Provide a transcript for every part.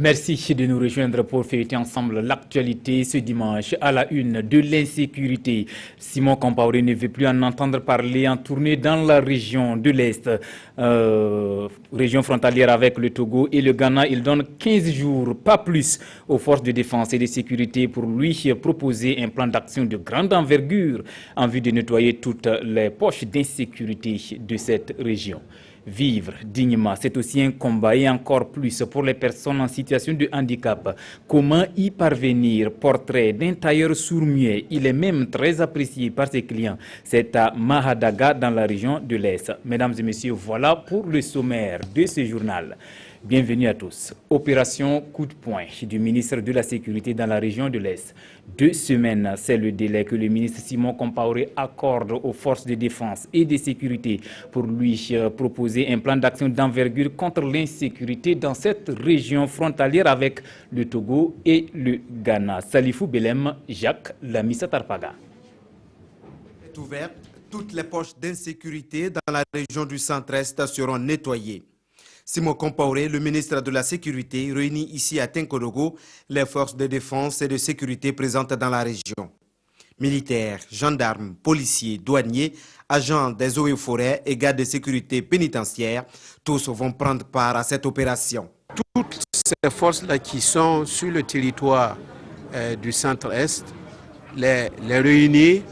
Merci de nous rejoindre pour fêter ensemble l'actualité ce dimanche à la une de l'insécurité. Simon Compaoré ne veut plus en entendre parler en tournée dans la région de l'Est, région frontalière avec le Togo et le Ghana. Il donne 15 jours, pas plus, aux forces de défense et de sécurité pour lui proposer un plan d'action de grande envergure en vue de nettoyer toutes les poches d'insécurité de cette région. Vivre dignement, c'est aussi un combat et encore plus pour les personnes en situation de handicap. Comment y parvenir? Portrait d'un tailleur sourd-muet. Il est même très apprécié par ses clients. C'est à Mahadaga dans la région de l'Est. Mesdames et messieurs, voilà pour le sommaire de ce journal. Bienvenue à tous. Opération coup de poing du ministre de la Sécurité dans la région de l'Est. 2 semaines, c'est le délai que le ministre Simon Compaoré accorde aux forces de défense et de sécurité pour lui proposer un plan d'action d'envergure contre l'insécurité dans cette région frontalière avec le Togo et le Ghana. Salifou Belem, Jacques Lamissa Tarpaga. Est ouverte, toutes les poches d'insécurité dans la région du centre-est seront nettoyées. Simon Compaoré, le ministre de la Sécurité, réunit ici à Tinkodogo les forces de défense et de sécurité présentes dans la région. Militaires, gendarmes, policiers, douaniers, agents des eaux et forêts et gardes de sécurité pénitentiaire, tous vont prendre part à cette opération. Toutes ces forces-là qui sont sur le territoire du centre-est, les réunir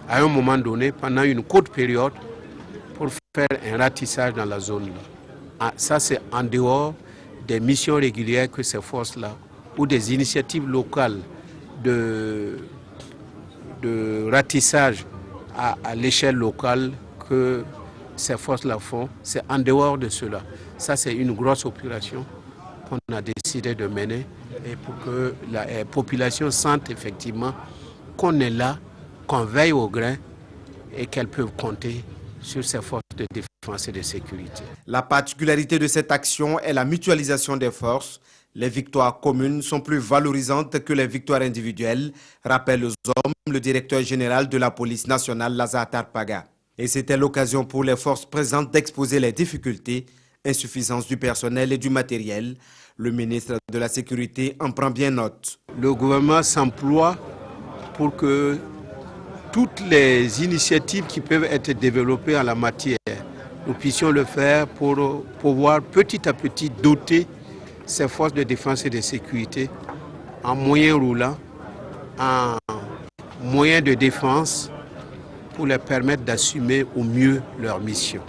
à un moment donné pendant une courte période pour faire un ratissage dans la zone-là. Ça, c'est en dehors des missions régulières que ces forces-là, ou des initiatives locales de ratissage à l'échelle locale que ces forces-là font. C'est en dehors de cela. Ça, c'est une grosse opération qu'on a décidé de mener et pour que la population sente effectivement qu'on est là, qu'on veille au grain et qu'elles peuvent compter sur ces forces de défense et de sécurité. La particularité de cette action est la mutualisation des forces. Les victoires communes sont plus valorisantes que les victoires individuelles, rappelle aux hommes le directeur général de la police nationale, Lazare Tarpaga. Et c'était l'occasion pour les forces présentes d'exposer les difficultés, insuffisance du personnel et du matériel. Le ministre de la Sécurité en prend bien note. Le gouvernement s'emploie pour que toutes les initiatives qui peuvent être développées en la matière, nous puissions le faire pour pouvoir petit à petit doter ces forces de défense et de sécurité en moyens roulants, en moyens de défense pour les permettre d'assumer au mieux leur mission.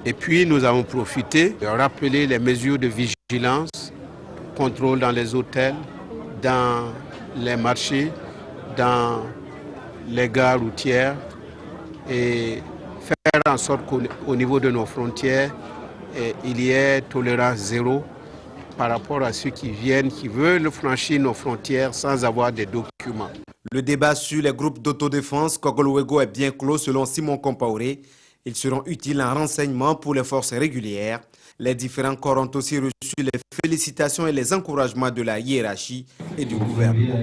Et puis nous avons profité de rappeler les mesures de vigilance, contrôle dans les hôtels, dans les marchés, dans les gares routières et faire en sorte qu'au niveau de nos frontières, il y ait tolérance zéro par rapport à ceux qui viennent, qui veulent franchir nos frontières sans avoir des documents. Le débat sur les groupes d'autodéfense Kogolwego est bien clos selon Simon Compaoré. Ils seront utiles en renseignement pour les forces régulières. Les différents corps ont aussi reçu les félicitations et les encouragements de la hiérarchie et du gouvernement.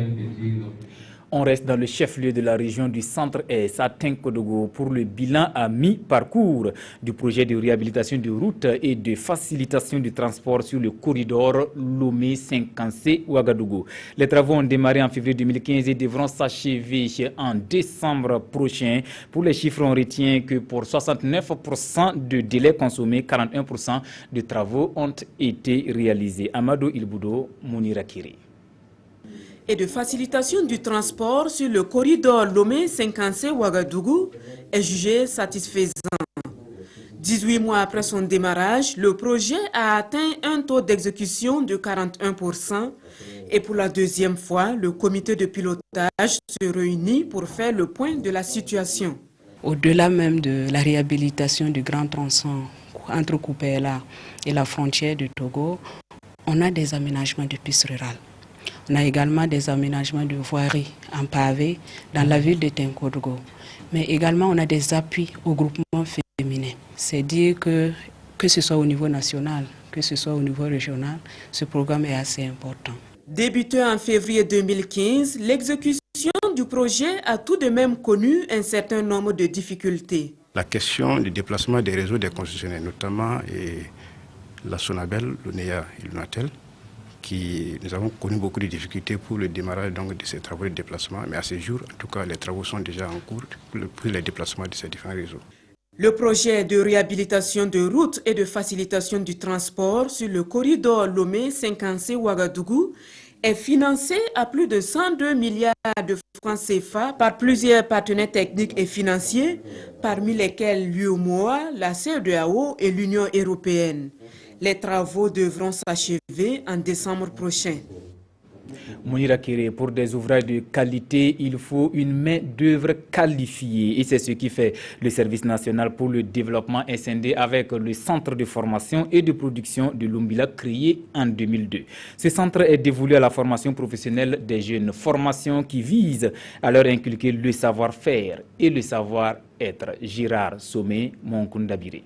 On reste dans le chef-lieu de la région du centre-est, à Tinkodogo, pour le bilan à mi-parcours du projet de réhabilitation de routes et de facilitation du transport sur le corridor Lomé-Cinquancé-Ouagadougou. Les travaux ont démarré en février 2015 et devront s'achever en décembre prochain. Pour les chiffres, on retient que pour 69% de délais consommés, 41% de travaux ont été réalisés. Amadou Ilboudo, Mounirakiri. Et de facilitation du transport sur le corridor Lomé-Cinquancé-Ouagadougou est jugé satisfaisant. 18 mois après son démarrage, le projet a atteint un taux d'exécution de 41% et pour la deuxième fois, le comité de pilotage se réunit pour faire le point de la situation. Au-delà même de la réhabilitation du grand tronçon entre Koupéla et la frontière du Togo, on a des aménagements de pistes rurales. On a également des aménagements de voiries en pavé dans la ville de Tinkodogo. Mais également, on a des appuis au groupement féminin. C'est dire que ce soit au niveau national, que ce soit au niveau régional, ce programme est assez important. Débuté en février 2015, l'exécution du projet a tout de même connu un certain nombre de difficultés. La question du déplacement des réseaux des concessionnaires, notamment la Sonabel, l'ONEA et l'Unatel, nous avons connu beaucoup de difficultés pour le démarrage donc, de ces travaux de déplacement. Mais à ce jour, en tout cas, les travaux sont déjà en cours pour les déplacements de ces différents réseaux. Le projet de réhabilitation de routes et de facilitation du transport sur le corridor Lomé-Cinquancé-Ouagadougou est financé à plus de 102 milliards de francs CFA par plusieurs partenaires techniques et financiers, parmi lesquels l'UEMOA, la CEDEAO et l'Union européenne. Les travaux devront s'achever en décembre prochain. Mounira Kéré, pour des ouvrages de qualité, il faut une main-d'œuvre qualifiée. Et c'est ce qui fait le Service national pour le développement SND avec le Centre de formation et de production de Lumbila créé en 2002. Ce centre est dévolu à la formation professionnelle des jeunes, formation qui vise à leur inculquer le savoir-faire et le savoir-être. Girard Somé, Monkundabiré.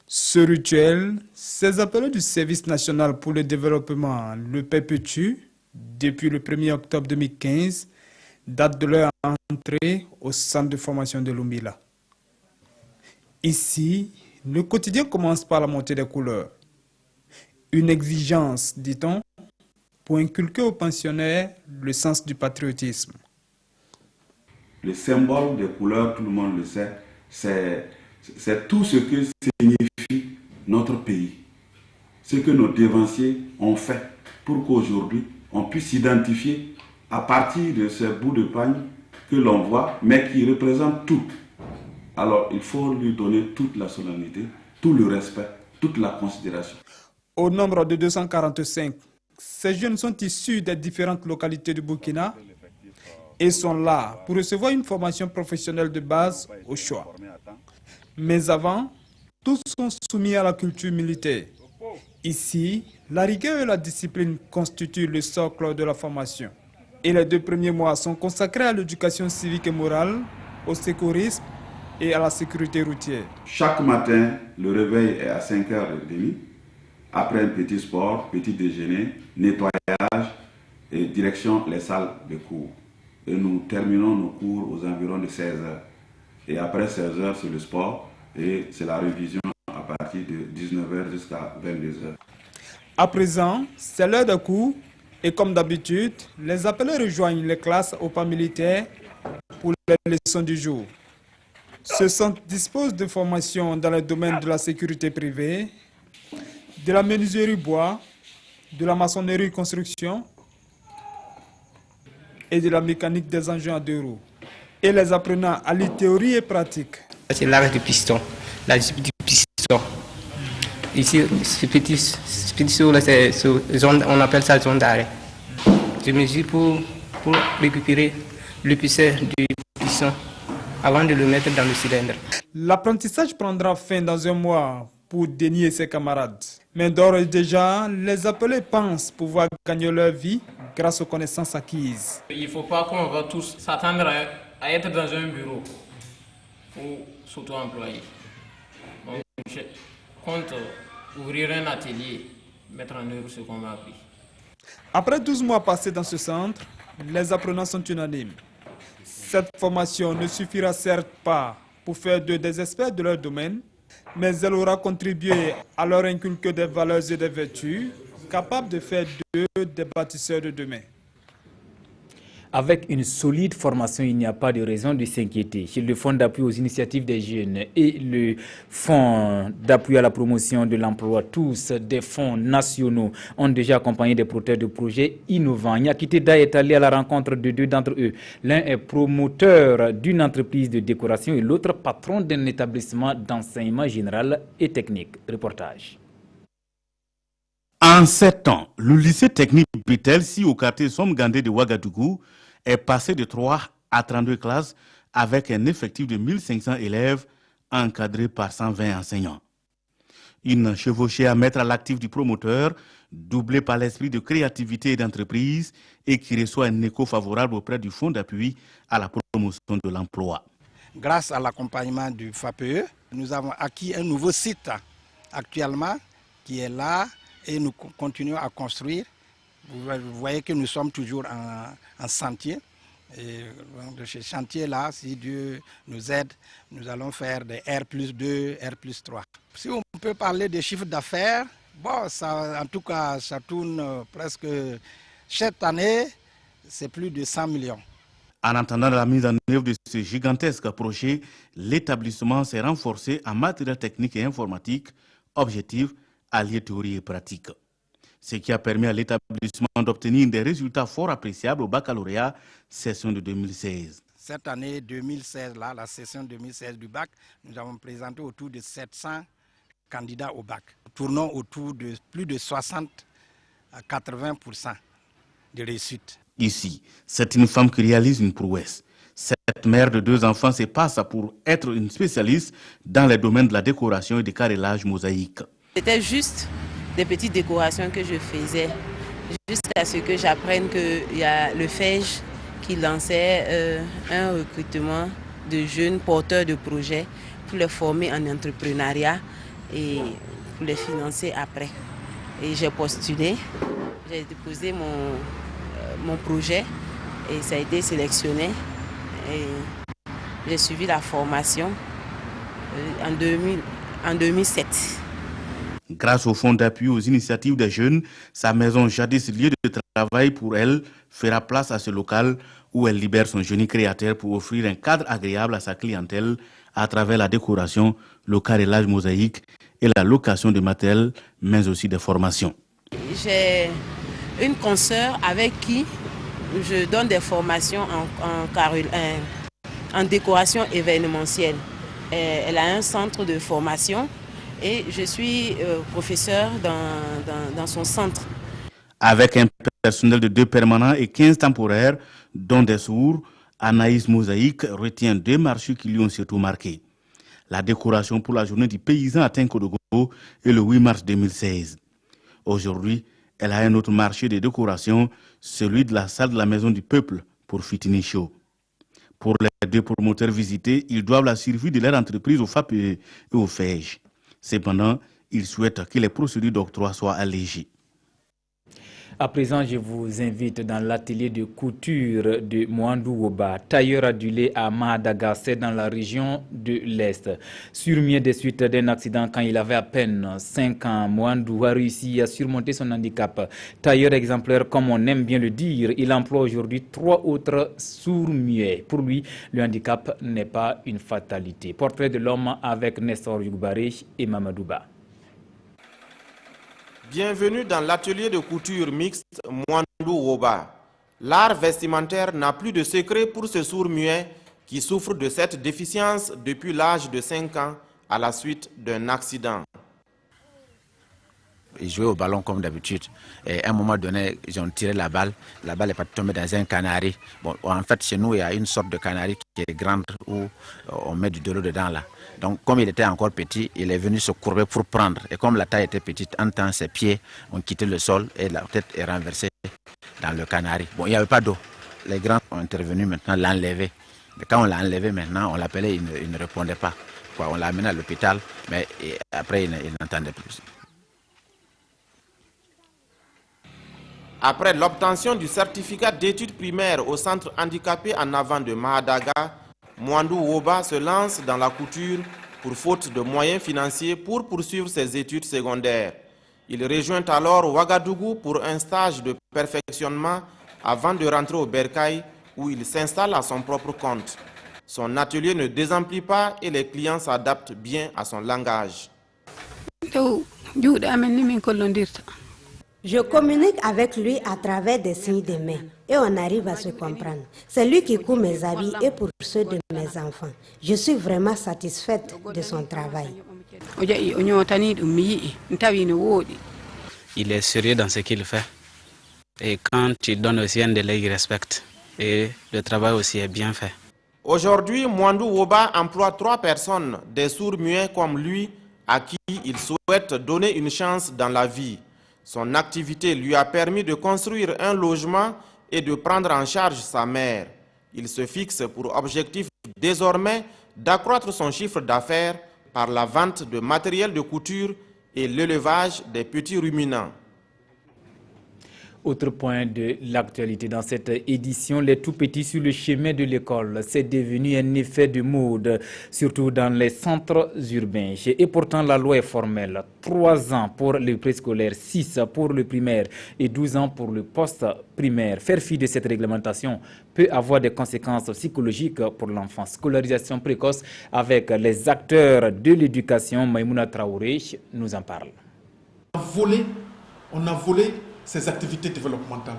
Ce rituel, ces appelés du Service national pour le développement le perpétue depuis le 1er octobre 2015, date de leur entrée au centre de formation de Lumbila. Ici, le quotidien commence par la montée des couleurs. Une exigence, dit-on, pour inculquer aux pensionnaires le sens du patriotisme. Le symbole des couleurs, tout le monde le sait, c'est tout ce que signifie notre pays. Ce que nos dévanciers ont fait pour qu'aujourd'hui, on puisse s'identifier à partir de ce bout de pagne que l'on voit, mais qui représente tout. Alors, il faut lui donner toute la solennité, tout le respect, toute la considération. Au nombre de 245, ces jeunes sont issus des différentes localités du Burkina et sont là pour recevoir une formation professionnelle de base au choix. Mais avant, tous sont soumis à la culture militaire. Ici, la rigueur et la discipline constituent le socle de la formation. Et les 2 premiers mois sont consacrés à l'éducation civique et morale, au secourisme et à la sécurité routière. Chaque matin, le réveil est à 5h30. Après un petit sport, petit déjeuner, nettoyage et direction les salles de cours. Et nous terminons nos cours aux environs de 16h. Et après 16h, c'est le sport et c'est la révision à partir de 19h jusqu'à 22h. À présent, c'est l'heure de cours et comme d'habitude, les appelés rejoignent les classes au pas militaire pour les leçons du jour. Ce centre dispose de formations dans le domaine de la sécurité privée, de la menuiserie bois, de la maçonnerie construction et de la mécanique des engins à 2 roues. Et les apprenants allient théorie et pratique. C'est l'arrêt du piston, la discipline du piston. Ici, ce petit saut là, on appelle ça zone d'arrêt. Je mesure pour récupérer l'épaisseur du piston avant de le mettre dans le cylindre. L'apprentissage prendra fin dans 1 mois pour dénier ses camarades. Mais d'ores et déjà, les appelés pensent pouvoir gagner leur vie grâce aux connaissances acquises. Il ne faut pas qu'on va tous s'attendre à être dans un bureau pour s'auto-employer. Donc, je compte ouvrir un atelier, mettre en œuvre ce qu'on m'a appris. Après 12 mois passés dans ce centre, les apprenants sont unanimes. Cette formation ne suffira certes pas pour faire d'eux des experts de leur domaine, mais elle aura contribué à leur inculquer des valeurs et des vertus capables de faire d'eux des bâtisseurs de demain. Avec une solide formation, il n'y a pas de raison de s'inquiéter. Le Fonds d'appui aux initiatives des jeunes et le Fonds d'appui à la promotion de l'emploi, tous des fonds nationaux, ont déjà accompagné des porteurs de projets innovants. Nyakite Da est allé à la rencontre de 2 d'entre eux. L'un est promoteur d'une entreprise de décoration et l'autre patron d'un établissement d'enseignement général et technique. Reportage. En 7 ans, le lycée technique Britel, si au quartier Somgandé de Ouagadougou, est passé de 3 à 32 classes avec un effectif de 1500 élèves encadrés par 120 enseignants. Une chevauchée à mettre à l'actif du promoteur, doublée par l'esprit de créativité et d'entreprise et qui reçoit un écho favorable auprès du Fonds d'appui à la promotion de l'emploi. grâce à l'accompagnement du FAPE, nous avons acquis un nouveau site actuellement qui est là et nous continuons à construire. Vous voyez que nous sommes toujours en chantier. Et de ce chantier-là, si Dieu nous aide, nous allons faire des R+2, R+3. Si on peut parler des chiffres d'affaires, bon, ça, en tout cas, ça tourne presque cette année, c'est plus de 100 millions. En attendant la mise en œuvre de ce gigantesque projet, l'établissement s'est renforcé en matériel technique et informatique, objectif allier théorie et pratique. Ce qui a permis à l'établissement d'obtenir des résultats fort appréciables au baccalauréat session de 2016. Cette année 2016, là, la session 2016 du bac, nous avons présenté autour de 700 candidats au bac. Tournons autour de plus de 60 à 80% de réussite. Ici, c'est une femme qui réalise une prouesse. Cette mère de 2 enfants se passe pour être une spécialiste dans les domaines de la décoration et du carrelage mosaïque. C'était juste des petites décorations que je faisais, jusqu'à ce que j'apprenne qu'il y a le FEJ qui lançait un recrutement de jeunes porteurs de projets pour les former en entrepreneuriat et pour les financer après. Et j'ai postulé, j'ai déposé mon projet et ça a été sélectionné. Et j'ai suivi la formation en 2007. Grâce au fonds d'appui aux initiatives des jeunes, sa maison jadis lieu de travail pour elle fera place à ce local où elle libère son génie créateur pour offrir un cadre agréable à sa clientèle à travers la décoration, le carrelage mosaïque et la location de matériel, mais aussi des formations. J'ai une consoeur avec qui je donne des formations en décoration événementielle. Elle a un centre de formation et je suis professeur dans son centre. Avec un personnel de 2 permanents et 15 temporaires, dont des sourds, Anaïs Mosaïque retient 2 marchés qui lui ont surtout marqué. La décoration pour la journée du paysan à Tenkodogo et le 8 mars 2016. Aujourd'hui, elle a un autre marché de décoration, celui de la salle de la Maison du Peuple pour Fitini Show. Pour les 2 promoteurs visités, ils doivent la survie de leur entreprise au FAPE et au FEJ. Cependant, ils souhaitent que les procédures d'octroi soient allégées. À présent, je vous invite dans l'atelier de couture de Mwandou Woba, tailleur adulé à Madagascar dans la région de l'Est. Surmué des suites d'un accident quand il avait à peine 5 ans, Mwandou a réussi à surmonter son handicap. Tailleur exemplaire, comme on aime bien le dire, il emploie aujourd'hui 3 autres sourds-muets. Pour lui, le handicap n'est pas une fatalité. Portrait de l'homme avec Nestor Yougbaré et Mamadouba. Bienvenue dans l'atelier de couture mixte Mwandou Woba. L'art vestimentaire n'a plus de secret pour ce sourd-muet qui souffre de cette déficience depuis l'âge de 5 ans à la suite d'un accident. Ils jouaient au ballon comme d'habitude. Et à un moment donné, ils ont tiré la balle est pas tombée dans un canari. Bon, en fait, chez nous, il y a une sorte de canari qui est grande où on met du de l'eau dedans là. Donc, comme il était encore petit, il est venu se courber pour prendre. Et comme la taille était petite, en temps, ses pieds ont quitté le sol et la tête est renversée dans le canari. Bon, il n'y avait pas d'eau. Les grands ont intervenu maintenant, l'enlever. Et quand on l'a enlevé maintenant, on l'appelait, il ne répondait pas. On l'a amené à l'hôpital, mais après, il n'entendait plus. Après l'obtention du certificat d'études primaires au centre handicapé en avant de Mahadaga, Mwandou Woba se lance dans la couture pour faute de moyens financiers pour poursuivre ses études secondaires. Il rejoint alors Ouagadougou pour un stage de perfectionnement avant de rentrer au Bercail où il s'installe à son propre compte. Son atelier ne désemplit pas et les clients s'adaptent bien à son langage. Je communique avec lui à travers des signes de main et on arrive à se comprendre. C'est lui qui coud mes habits et pour ceux de mes enfants. Je suis vraiment satisfaite de son travail. Il est sérieux dans ce qu'il fait. Et quand il donne aussi un délai, il respecte. Et le travail aussi est bien fait. Aujourd'hui, Mwandou Woba emploie 3 personnes, des sourds-muets comme lui, à qui il souhaite donner une chance dans la vie. Son activité lui a permis de construire un logement et de prendre en charge sa mère. Il se fixe pour objectif désormais d'accroître son chiffre d'affaires par la vente de matériel de couture et l'élevage des petits ruminants. Autre point de l'actualité dans cette édition, les tout-petits sur le chemin de l'école. C'est devenu un effet de mode, surtout dans les centres urbains. Et pourtant, la loi est formelle. 3 ans pour le préscolaire, 6 pour le primaire et 12 ans pour le post-primaire. Faire fi de cette réglementation peut avoir des conséquences psychologiques pour l'enfant. Scolarisation précoce avec les acteurs de l'éducation. Maïmouna Traoré nous en parle. On a volé ces activités développementales.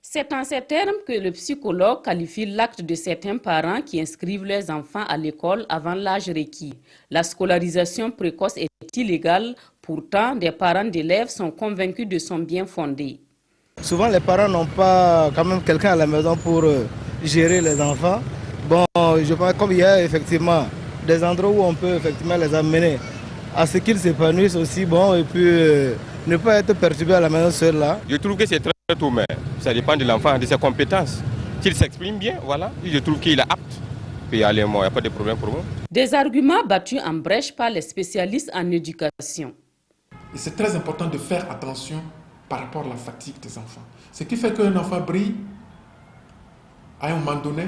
C'est en ces termes que le psychologue qualifie l'acte de certains parents qui inscrivent leurs enfants à l'école avant l'âge requis. La scolarisation précoce est illégale, pourtant des parents d'élèves sont convaincus de son bien fondé. Souvent les parents n'ont pas quand même quelqu'un à la maison pour gérer les enfants. Bon, je pense comme il y a effectivement des endroits où on peut effectivement les amener à ce qu'ils s'épanouissent aussi, bon, et puis ne pas être perturbé à la maison seul là. Je trouve que c'est très tôt, mais ça dépend de l'enfant, de ses compétences. S'il s'exprime bien, voilà, je trouve qu'il est apte. Puis aller, il n'y a pas de problème pour moi. Des arguments battus en brèche par les spécialistes en éducation. Et c'est très important de faire attention par rapport à la fatigue des enfants. Ce qui fait qu'un enfant brille à un moment donné,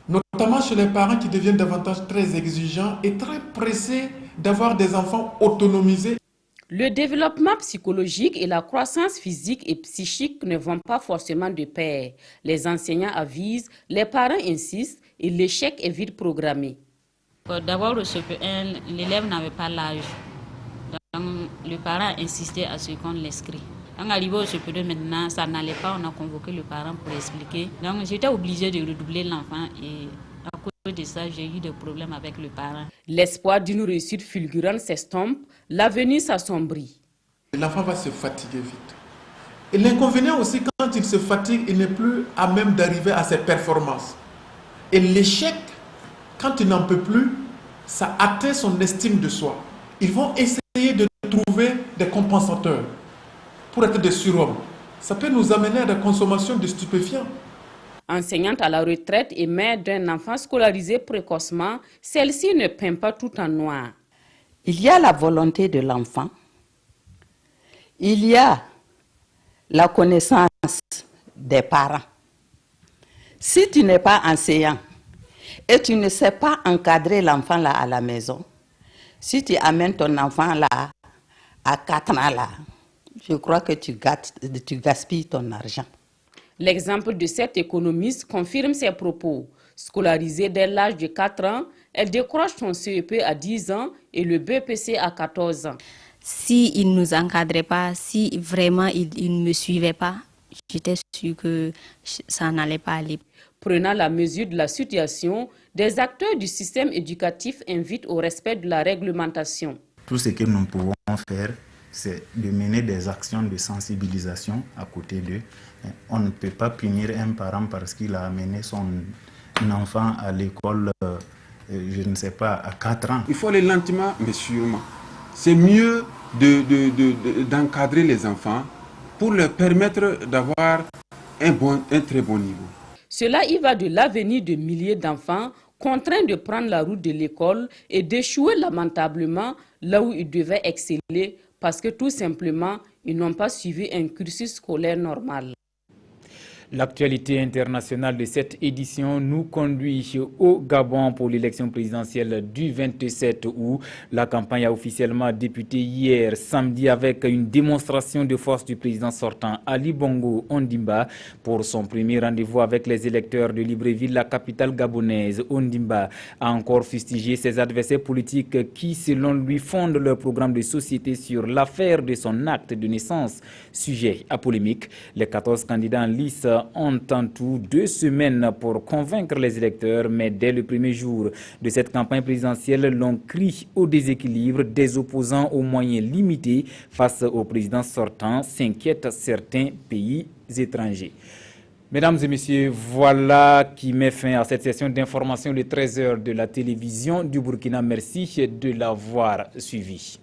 notamment chez les parents qui deviennent davantage très exigeants et très pressés d'avoir des enfants autonomisés. Le développement psychologique et la croissance physique et psychique ne vont pas forcément de pair. Les enseignants avisent, les parents insistent et l'échec est vite programmé. D'abord, l'élève n'avait pas l'âge. Donc, le parent insistait à ce qu'on l'inscrit. Quand arrivé au CP2 maintenant, ça n'allait pas, on a convoqué le parent pour expliquer. Donc j'étais obligée de redoubler l'enfant et à cause de ça, j'ai eu des problèmes avec le parent. L'espoir d'une réussite fulgurante s'estompe, l'avenir s'assombrit. L'enfant va se fatiguer vite. Et l'inconvénient aussi, quand il se fatigue, il n'est plus à même d'arriver à ses performances. Et l'échec, quand il n'en peut plus, ça atteint son estime de soi. Ils vont essayer de trouver des compensateurs pour être des surhommes. Ça peut nous amener à la consommation de stupéfiants. Enseignante à la retraite et mère d'un enfant scolarisé précocement, celle-ci ne peint pas tout en noir. Il y a la volonté de l'enfant, il y a la connaissance des parents. Si tu n'es pas enseignant et tu ne sais pas encadrer l'enfant là à la maison, si tu amènes ton enfant là à 4 ans là, je crois que tu gaspilles ton argent. L'exemple de cette économiste confirme ses propos. Scolarisée dès l'âge de 4 ans, elle décroche son CEP à 10 ans et le BEPC à 14 ans. S'il ne nous encadrait pas, si vraiment il ne me suivait pas, j'étais sûre que ça n'allait pas aller. Prenant la mesure de la situation, des acteurs du système éducatif invitent au respect de la réglementation. Tout ce que nous pouvons faire, c'est de mener des actions de sensibilisation à côté d'eux. On ne peut pas punir un parent parce qu'il a amené son enfant à l'école, je ne sais pas, à 4 ans. Il faut aller lentement, mais sûrement. C'est mieux d'encadrer les enfants pour leur permettre d'avoir un très bon niveau. Cela y va de l'avenir de milliers d'enfants contraints de prendre la route de l'école et d'échouer lamentablement là où ils devaient exceller parce que tout simplement, ils n'ont pas suivi un cursus scolaire normal. L'actualité internationale de cette édition nous conduit au Gabon pour l'élection présidentielle du 27 août. La campagne a officiellement débuté hier samedi avec une démonstration de force du président sortant Ali Bongo Ondimba pour son premier rendez-vous avec les électeurs de Libreville, la capitale gabonaise. Ondimba a encore fustigé ses adversaires politiques qui, selon lui, fondent leur programme de société sur l'affaire de son acte de naissance. Sujet à polémique, les 14 candidats en lice ont en tout 2 semaines pour convaincre les électeurs, mais dès le premier jour de cette campagne présidentielle, l'on crie au déséquilibre des opposants aux moyens limités face au président sortant, s'inquiètent certains pays étrangers. Mesdames et messieurs, voilà qui met fin à cette session d'information de 13h de la télévision du Burkina. Merci de l'avoir suivi.